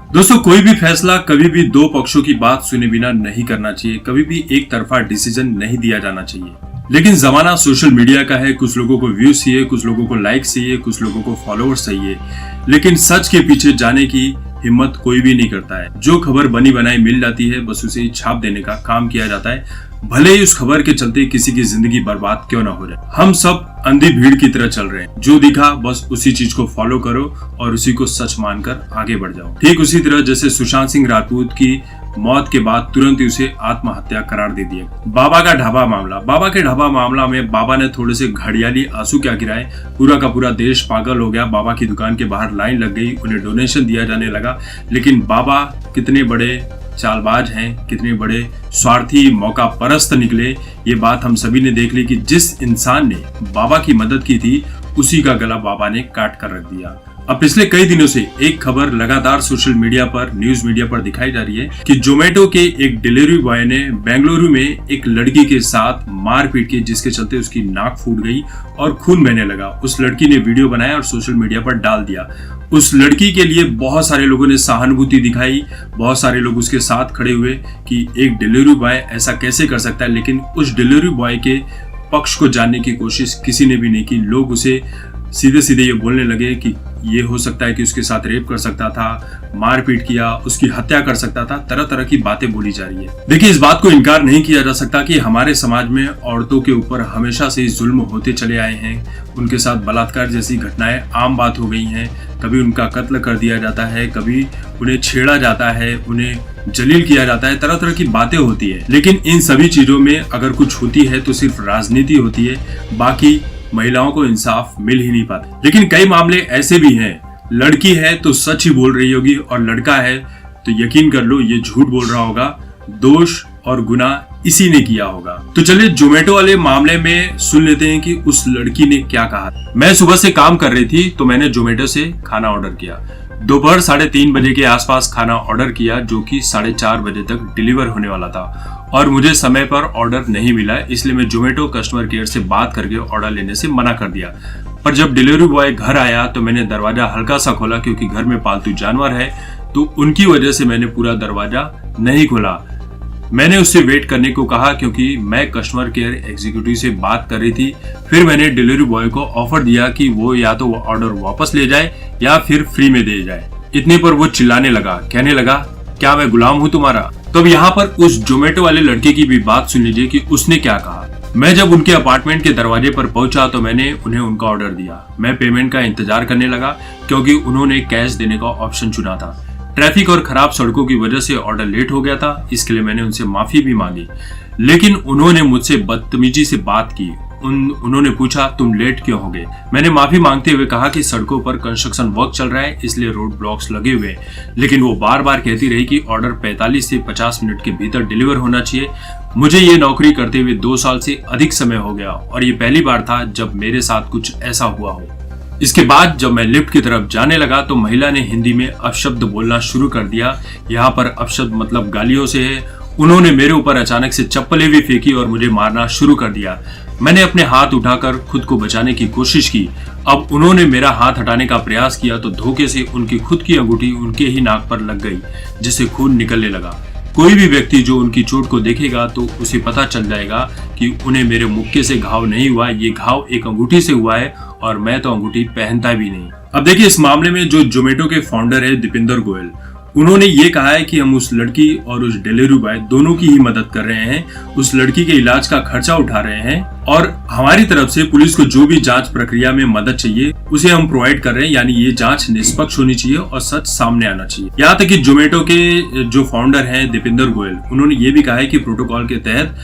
दोस्तों, कोई भी फैसला कभी भी दो पक्षों की बात सुने बिना नहीं करना चाहिए। कभी भी एक तरफा डिसीजन नहीं दिया जाना चाहिए। लेकिन जमाना सोशल मीडिया का है। कुछ लोगों को व्यूज चाहिए, कुछ लोगों को लाइक चाहिए, कुछ लोगों को फॉलोअर्स चाहिए, लेकिन सच के पीछे जाने की हिम्मत कोई भी नहीं करता है। जो खबर बनी बनाई मिल जाती है, बस उसे छाप देने का काम किया जाता है, भले ही उस खबर के चलते किसी की जिंदगी बर्बाद क्यों ना हो जाए। हम सब अंधी भीड़ की तरह चल रहे हैं। जो दिखा बस उसी चीज को फॉलो करो और उसी को सच मानकर आगे बढ़ जाओ। ठीक उसी तरह जैसे सुशांत सिंह राजपूत की मौत के बाद तुरंत ही उसे आत्महत्या करार दे दिया। बाबा के ढाबा मामला में बाबा ने थोड़े से घड़ियाली आंसू क्या गिराए। पूरा का पूरा देश पागल हो गया। बाबा की दुकान के बाहर लाइन लग गई, उन्हें डोनेशन दिया जाने लगा। लेकिन बाबा कितने बड़े चालबाज हैं, कितने बड़े स्वार्थी मौका परस्त निकले, ये बात हम सभी ने देख ली कि जिस इंसान ने बाबा की मदद की थी उसी का गला बाबा ने काट कर रख दिया। अब पिछले कई दिनों से एक खबर लगातार सोशल मीडिया पर, न्यूज मीडिया पर दिखाई जा रही है कि जोमेटो के एक डिलीवरी बॉय ने बेंगलुरु में एक लड़की के साथ मारपीट की, जिसके चलते उसकी नाक फूट गई और खून बहने लगा। उस लड़की ने वीडियो बनाया और सोशल मीडिया पर डाल दिया। उस लड़की के लिए बहुत सारे लोगों ने सहानुभूति दिखाई, बहुत सारे लोग उसके साथ खड़े हुए कि एक डिलीवरी बॉय ऐसा कैसे कर सकता है। लेकिन उस डिलीवरी बॉय के पक्ष को जानने की कोशिश किसी ने भी नहीं की। लोग उसे सीधे सीधे ये बोलने लगे कि ये हो सकता है कि उसके साथ रेप कर सकता था, मारपीट किया, उसकी हत्या कर सकता था। तरह तरह की बातें बोली जा रही है। देखिए, इस बात को इनकार नहीं किया जा सकता कि हमारे समाज में औरतों के ऊपर हमेशा से जुल्म होते चले आए हैं। उनके साथ बलात्कार जैसी घटनाएं आम बात हो गई हैं। कभी उनका कत्ल कर दिया जाता है, कभी उन्हें छेड़ा जाता है, उन्हें जलील किया जाता है, तरह तरह की बातें होती है। लेकिन इन सभी चीजों में अगर कुछ होती है तो सिर्फ राजनीति होती है, बाकी महिलाओं को इंसाफ मिल ही नहीं पाता। लेकिन कई मामले ऐसे भी हैं, लड़की है तो सच ही बोल रही होगी और लड़का है तो यकीन कर लो ये झूठ बोल रहा होगा। दोष और गुनाह इसी ने किया होगा। तो चलिए जोमेटो वाले मामले में सुन लेते हैं कि उस लड़की ने क्या कहा। मैं सुबह से काम कर रही थी तो मैंने जोमेटो से खाना ऑर्डर किया। दोपहर 3:30 बजे के आसपास खाना ऑर्डर किया, जो कि 4:30 बजे तक डिलीवर होने वाला था और मुझे समय पर ऑर्डर नहीं मिला, इसलिए मैं जोमेटो कस्टमर केयर से बात करके ऑर्डर लेने से मना कर दिया। पर जब डिलीवरी बॉय घर आया तो मैंने दरवाजा हल्का सा खोला, क्योंकि घर में पालतू जानवर है तो उनकी वजह से मैंने पूरा दरवाजा नहीं खोला। मैंने उससे वेट करने को कहा क्योंकि मैं कस्टमर केयर एग्जीक्यूटिव से बात कर रही थी। फिर मैंने डिलीवरी बॉय को ऑफर दिया कि वो या तो वो ऑर्डर वापस ले जाए या फिर फ्री में दे जाए। इतने पर वो चिल्लाने लगा, कहने लगा, क्या मैं गुलाम हूँ तुम्हारा? तो अब यहाँ पर उस जोमेटो वाले लड़के की भी बात सुन लीजिए कि उसने क्या कहा। मैं जब उनके अपार्टमेंट के दरवाजे पर पहुंचा तो मैंने उन्हें उनका ऑर्डर दिया। मैं पेमेंट का इंतजार करने लगा क्योंकि उन्होंने कैश देने का ऑप्शन चुना था। ट्रैफिक और खराब सड़कों की वजह से ऑर्डर लेट हो गया था, इसके लिए मैंने उनसे माफी भी मांगी। लेकिन उन्होंने मुझसे बदतमीजी से बात की। उन्होंने पूछा, तुम लेट क्यों हो गए? मैंने माफी मांगते हुए कहा कि सड़कों पर कंस्ट्रक्शन वर्क चल रहा है, इसलिए रोड ब्लॉक्स लगे हुए हैं। लेकिन वो बार बार कहती रही कि ऑर्डर 45 से 50 मिनट के भीतर डिलीवर होना चाहिए। मुझे ये नौकरी करते हुए 2 साल से अधिक समय हो गया और ये पहली बार था जब मेरे साथ कुछ ऐसा हुआ हो। इसके बाद जब मैं लिफ्ट की तरफ जाने लगा तो महिला ने हिंदी में अपशब्द बोलना शुरू कर दिया। यहाँ पर अपशब्द मतलब गालियों से है। उन्होंने मेरे ऊपर अचानक से चप्पलें भी फेंकी और मुझे मारना शुरू कर दिया। मैंने अपने हाथ उठाकर खुद को बचाने की कोशिश की। अब उन्होंने मेरा हाथ हटाने का प्रयास किया तो धोखे से उनकी खुद की अंगूठी उनके ही नाक पर लग गई, जिससे खून निकलने लगा। कोई भी व्यक्ति जो उनकी चोट को देखेगा तो उसे पता चल जाएगा कि उन्हें मेरे मुक्के से घाव नहीं हुआ, ये घाव एक अंगूठी से हुआ है और मैं तो अंगूठी पहनता भी नहीं। अब देखिए, इस मामले में जो जोमेटो के फाउंडर है दीपेंद्र गोयल, उन्होंने ये कहा है कि हम उस लड़की और उस डिलीवरी बॉय दोनों की ही मदद कर रहे हैं, उस लड़की के इलाज का खर्चा उठा रहे हैं और हमारी तरफ से पुलिस को जो भी जांच प्रक्रिया में मदद चाहिए उसे हम प्रोवाइड कर रहे हैं। यानी ये जांच निष्पक्ष होनी चाहिए और सच सामने आना चाहिए। यहाँ तक कि जोमेटो के जो फाउंडर हैं दीपेंद्र गोयल, उन्होंने ये भी कहा है कि प्रोटोकॉल के तहत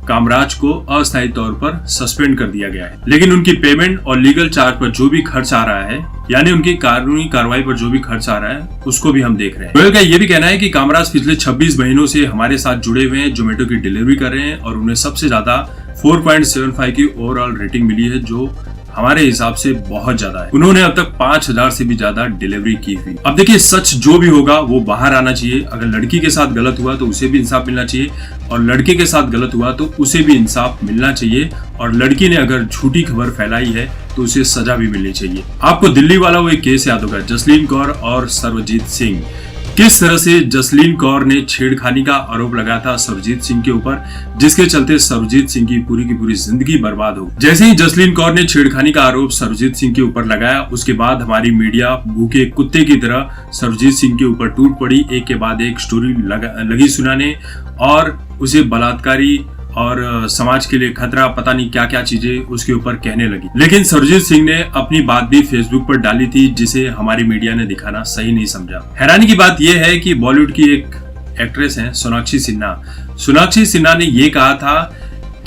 कामराज को अस्थायी तौर पर सस्पेंड कर दिया गया है, लेकिन उनकी पेमेंट और लीगल चार्ज पर जो भी खर्च आ रहा है, यानी उनकी कानूनी कार्रवाई पर जो भी खर्च आ रहा है, उसको भी हम देख रहे हैं। गोयल का ये भी कहना है कि कामराज पिछले 26 महीनों से हमारे साथ जुड़े हुए हैं, जोमेटो की डिलीवरी कर रहे हैं और उन्हें सबसे ज्यादा 4.75 की ओवरऑल रेटिंग मिली है, जो हमारे हिसाब से बहुत ज्यादा है। उन्होंने अब तक 5000 से भी ज्यादा डिलीवरी की हुई। अब देखिए, सच जो भी होगा वो बाहर आना चाहिए। अगर लड़की के साथ गलत हुआ तो उसे भी इंसाफ मिलना चाहिए और लड़के के साथ गलत हुआ तो उसे भी इंसाफ मिलना चाहिए। और लड़की ने अगर झूठी खबर फैलाई है तो उसे सजा भी मिलनी चाहिए। आपको दिल्ली वाला वो एक केस याद होगा, जसलीन कौर और सर्वजीत सिंह। किस तरह से जसलीन कौर ने छेड़खानी का आरोप लगाया था सरबजीत सिंह के ऊपर, जिसके चलते सरबजीत सिंह की पूरी जिंदगी बर्बाद हो। जैसे ही जसलीन कौर ने छेड़खानी का आरोप सरबजीत सिंह के ऊपर लगाया, उसके बाद हमारी मीडिया भूखे कुत्ते की तरह सरबजीत सिंह के ऊपर टूट पड़ी, एक के बाद एक स्टोरी लगी सुनाने और उसे बलात्कारी और समाज के लिए खतरा, पता नहीं क्या क्या चीजें उसके ऊपर कहने लगी। लेकिन सरबजीत सिंह ने अपनी बात भी फेसबुक पर डाली थी, जिसे हमारी मीडिया ने दिखाना सही नहीं समझा। हैरानी की बात यह है कि बॉलीवुड की एक एक्ट्रेस हैं सोनाक्षी सिन्हा। सोनाक्षी सिन्हा ने यह कहा था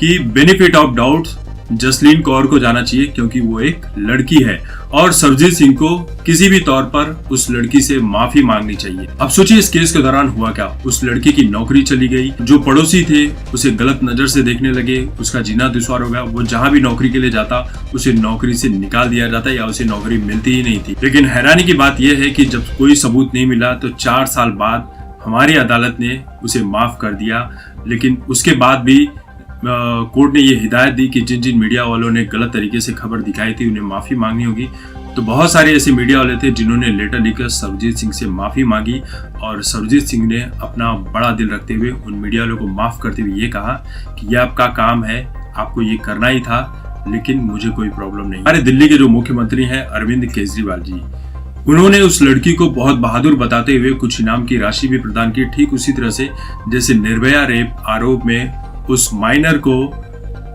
कि benefit of doubt Jasleen Kaur को जाना चाहिए क्योंकि वो एक लड़की है और सरबजीत सिंह को किसी भी तौर पर उस लड़की से माफी मांगनी चाहिए। अब सोचिए इस केस के दौरान हुआ क्या। उस लड़की की नौकरी चली गई, जो पड़ोसी थे उसे गलत नजर से देखने लगे, उसका जीना दुश्वार हो गया। वो जहां भी नौकरी के लिए जाता उसे नौकरी से निकाल दिया जाता या उसे नौकरी मिलती ही नहीं थी। लेकिन हैरानी की बात यह है कि जब कोई सबूत नहीं मिला तो 4 साल बाद हमारी अदालत ने उसे माफ कर दिया। लेकिन उसके बाद भी कोर्ट ने ये हिदायत दी कि जिन जिन मीडिया वालों ने गलत तरीके से खबर दिखाई थी उन्हें माफी मांगनी होगी। तो बहुत सारे ऐसे मीडिया वाले थे जिन्होंने लेटर लिखकर सरबजीत सिंह से माफी मांगी और सरबजीत सिंह ने अपना बड़ा दिल रखते हुए उन मीडिया वालों को माफ करते हुए ये कहा कि यह आपका काम है, आपको ये करना ही था, लेकिन मुझे कोई प्रॉब्लम नहीं। हमारे दिल्ली के जो मुख्यमंत्री हैं अरविंद केजरीवाल जी, उन्होंने उस लड़की को बहुत बहादुर बताते हुए कुछ इनाम की राशि भी प्रदान की, ठीक उसी तरह से जैसे निर्भया रेप आरोप में उस माइनर को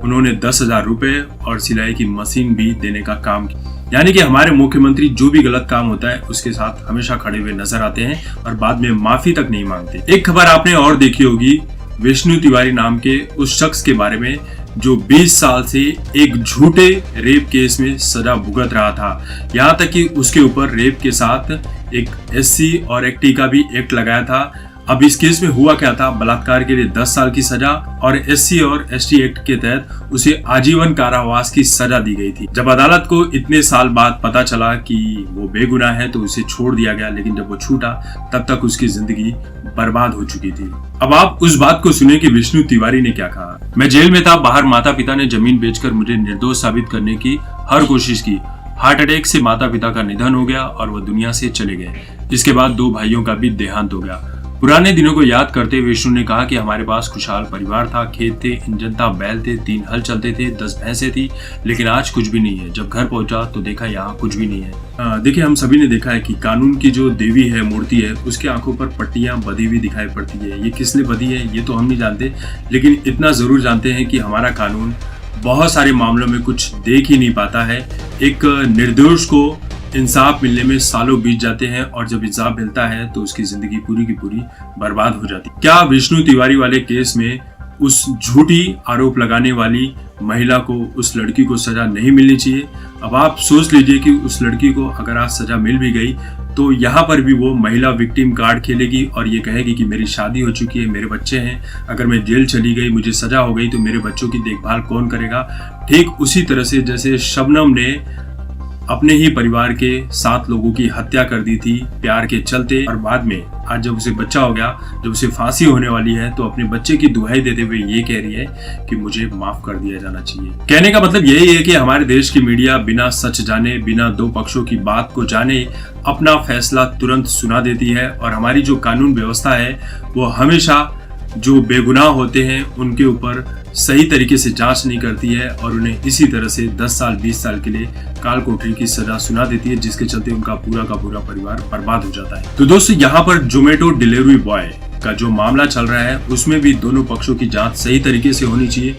उन्होंने 10,000 रुपए और सिलाई की मशीन भी देने का काम किया। यानी कि हमारे मुख्यमंत्री जो भी गलत काम होता है उसके साथ हमेशा खड़े हुए नजर आते हैं और बाद में माफी तक नहीं मांगते। एक खबर आपने और देखी होगी विष्णु तिवारी नाम के उस शख्स के बारे में जो 20 साल से एक झूठे रेप केस में सजा भुगत रहा था। यहाँ तक कि उसके ऊपर रेप के साथ एक SC और एक्टी का भी एक्ट लगाया था। अब इस केस में हुआ क्या था, बलात्कार के लिए 10 साल की सजा और SC और ST एक्ट के तहत उसे आजीवन कारावास की सजा दी गई थी। जब अदालत को इतने साल बाद पता चला कि वो बेगुनाह है तो उसे छोड़ दिया गया, लेकिन जब वो छूटा तब तक उसकी जिंदगी बर्बाद हो चुकी थी। अब आप उस बात को सुने कि विष्णु तिवारी ने क्या कहा। मैं जेल में था, बाहर माता पिता ने जमीन बेचकर मुझे निर्दोष साबित करने की हर कोशिश की। हार्ट अटैक से माता पिता का निधन हो गया और वो दुनिया से चले गए। इसके बाद 2 भाइयों का भी देहांत हो गया। पुराने दिनों को याद करते हुए विष्णु ने कहा कि हमारे पास खुशहाल परिवार था, खेत थे, इंजन था, बैल थे, 3 हल चलते थे, 10 भैंसें थी, लेकिन आज कुछ भी नहीं है। जब घर पहुंचा तो देखा यहाँ कुछ भी नहीं है। देखिए हम सभी ने देखा है कि कानून की जो देवी है, मूर्ति है, उसके आंखों पर पट्टियां बधी हुई दिखाई पड़ती है। ये किस लिए बधी है ये तो हम नहीं जानते, लेकिन इतना जरूर जानते हैं कि हमारा कानून बहुत सारे मामलों में कुछ देख ही नहीं पाता है। एक निर्दोष को इंसाफ मिलने में सालों बीत जाते हैं और जब इंसाफ मिलता है तो उसकी जिंदगी पूरी की पूरी बर्बाद हो जाती है। क्या विष्णु तिवारी वाले केस में उस झूठी आरोप लगाने वाली महिला को, उस लड़की को सजा नहीं मिलनी चाहिए? अब आप सोच लीजिए कि उस लड़की को अगर आज सजा मिल भी गई तो यहाँ पर भी वो महिला विक्टिम कार्ड खेलेगी और ये कहेगी कि मेरी शादी हो चुकी है, मेरे बच्चे हैं, अगर मैं जेल चली गई, मुझे सजा हो गई तो मेरे बच्चों की देखभाल कौन करेगा। ठीक उसी तरह से जैसे शबनम ने अपने ही परिवार के 7 लोगों की हत्या कर दी थी प्यार के चलते, और बाद में आज जब उसे बच्चा हो गया, जब उसे फांसी होने वाली है तो अपने बच्चे की दुहाई देते हुए ये कह रही है कि मुझे माफ कर दिया जाना चाहिए। कहने का मतलब यही है कि हमारे देश की मीडिया बिना सच जाने, बिना 2 पक्षों की बात को जाने अपना फैसला तुरंत सुना देती है और हमारी जो कानून व्यवस्था है वो हमेशा जो बेगुनाह होते हैं उनके ऊपर सही तरीके से जांच नहीं करती है और उन्हें इसी तरह से 10 साल 20 साल के लिए काल कोठरी की सजा सुना देती है, जिसके चलते उनका पूरा का पूरा परिवार बर्बाद हो जाता है। तो दोस्तों यहाँ पर जोमेटो डिलीवरी बॉय का जो मामला चल रहा है उसमें भी दोनों पक्षों की जांच सही तरीके से होनी चाहिए।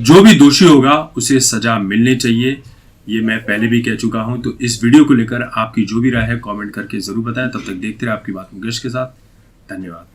जो भी दोषी होगा उसे सजा मिलनी चाहिए, ये मैं पहले भी कह चुका हूं। तो इस वीडियो को लेकर आपकी जो भी राय है कमेंट करके जरूर बताएं। तब तक देखते रहे आपकी बात मुकेश के साथ। धन्यवाद।